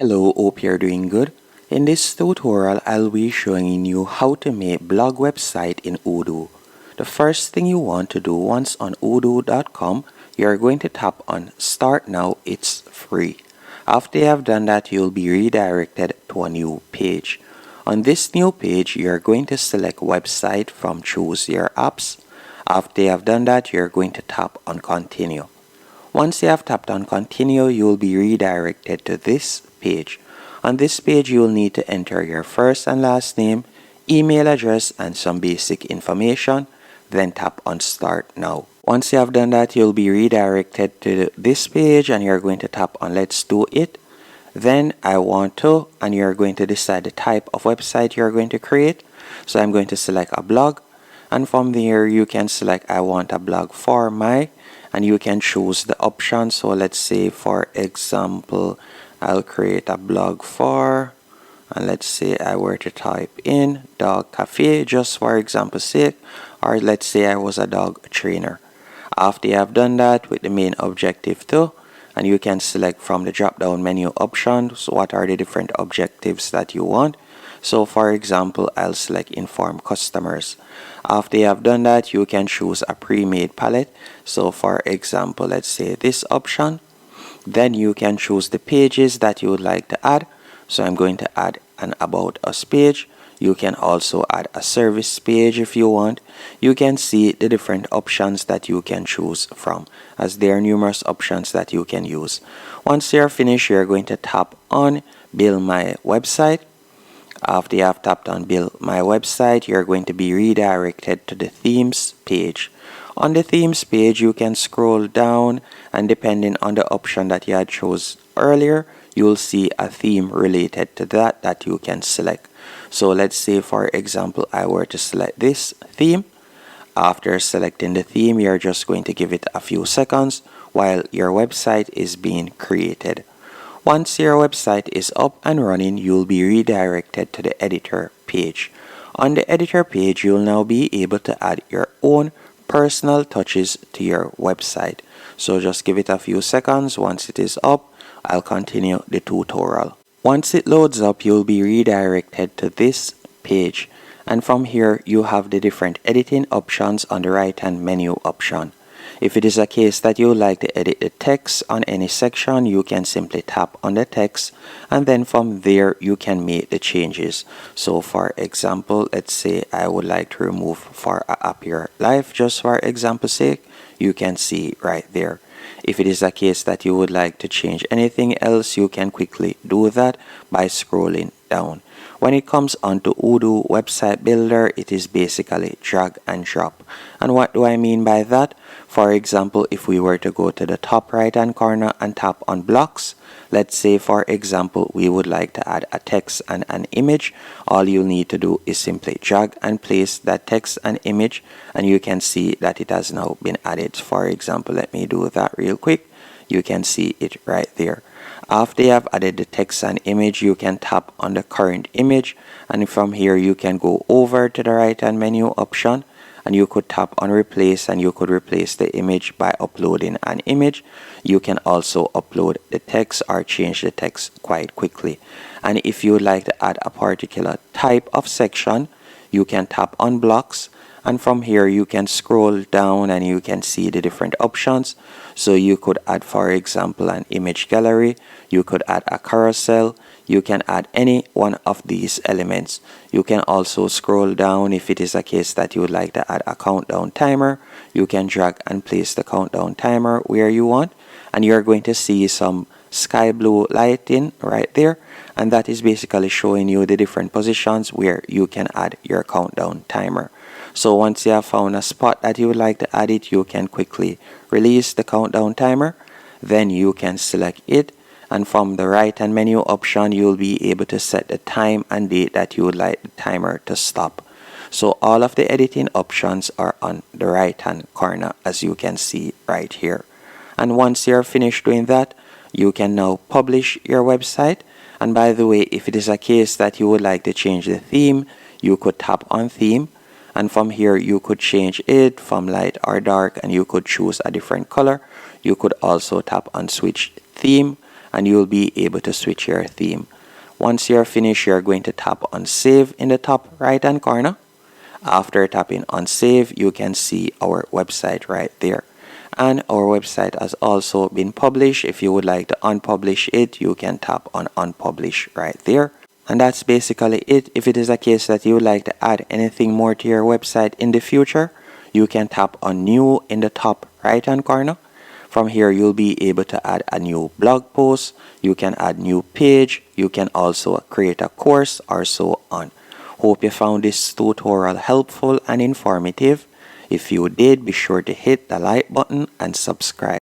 Hello, hope you're doing good. In this tutorial, I'll be showing you how to make blog website in Odoo. The first thing you want to do once on odoo.com, you're going to tap on Start Now, it's free. After you have done that, you'll be redirected to a new page. On this new page, you're going to select website from Choose Your Apps. After you have done that, you're going to tap on Continue. Once you have tapped on Continue, you will be redirected to this page. On this page, you will need to enter your first and last name, email address, and some basic information. Then tap on Start Now. Once you have done that, you'll be redirected to this page and you're going to tap on Let's Do It. Then I want to, and you're going to decide the type of website you're going to create. So I'm going to select a blog. And from there, you can select I want a blog for my, and you can choose the option. So let's say, for example, I'll create a blog for, and let's say I were to type in dog cafe, just for example's sake, or let's say I was a dog trainer. After you have done that with the main objective too, and you can select from the drop down menu options what are the different objectives that you want. So for example, I'll select inform customers. After you have done that, you can choose a pre-made palette. So for example, let's say this option. Then you can choose the pages that you would like to add. So I'm going to add an About Us page. You can also add a service page if you want. You can see the different options that you can choose from, as there are numerous options that you can use. Once you're finished, you're going to tap on Build My Website. After you have tapped on Build My Website, you're going to be redirected to the Themes page. On the Themes page, you can scroll down, and depending on the option that you had chose earlier, you'll see a theme related to that you can select. So let's say, for example, I were to select this theme. After selecting the theme, you're just going to give it a few seconds while your website is being created. Once your website is up and running, you'll be redirected to the editor page. On the editor page, you'll now be able to add your own personal touches to your website. So just give it a few seconds. Once it is up, I'll continue the tutorial. Once it loads up, you'll be redirected to this page. And from here, you have the different editing options on the right hand menu option. If it is a case that you would like to edit the text on any section, you can simply tap on the text, and then from there you can make the changes. So for example, let's say I would like to remove for a happier life, just for example's sake, you can see right there. If it is a case that you would like to change anything else, you can quickly do that by scrolling down. When it comes onto Odoo Website Builder, it is basically drag and drop. And what do I mean by that? For example, if we were to go to the top right hand corner and tap on blocks, let's say for example we would like to add a text and an image, all you need to do is simply drag and place that text and image, and you can see that it has now been added. For example, let me do that real quick. You can see it right there. After you have added the text and image, you can tap on the current image, and from here you can go over to the right hand menu option, and you could tap on replace, and you could replace the image by uploading an image. You can also upload the text or change the text quite quickly. And if you would like to add a particular type of section, you can tap on blocks, and from here you can scroll down and you can see the different options. So you could add, for example, an image gallery, you could add a carousel, you can add any one of these elements. You can also scroll down. If it is a case that you would like to add a countdown timer, you can drag and place the countdown timer where you want, and you're going to see some sky blue lighting right there, and that is basically showing you the different positions where you can add your countdown timer. So once you have found a spot that you would like to add it, you can quickly release the countdown timer. Then you can select it, and from the right hand menu option, you'll be able to set the time and date that you would like the timer to stop. So all of the editing options are on the right hand corner, as you can see right here. And once you're finished doing that, you can now publish your website. And by the way, if it is a case that you would like to change the theme, you could tap on theme, and from here you could change it from light or dark, and you could choose a different color. You could also tap on switch theme, and you'll be able to switch your theme. Once you're finished, you're going to tap on save in the top right hand corner. After tapping on save, you can see our website right there. And our website has also been published. If you would like to unpublish it, you can tap on unpublish right there. And that's basically it. If it is a case that you would like to add anything more to your website in the future, you can tap on new in the top right hand corner. From here, you'll be able to add a new blog post. You can add new page. You can also create a course or so on. Hope you found this tutorial helpful and informative. If you did, be sure to hit the like button and subscribe.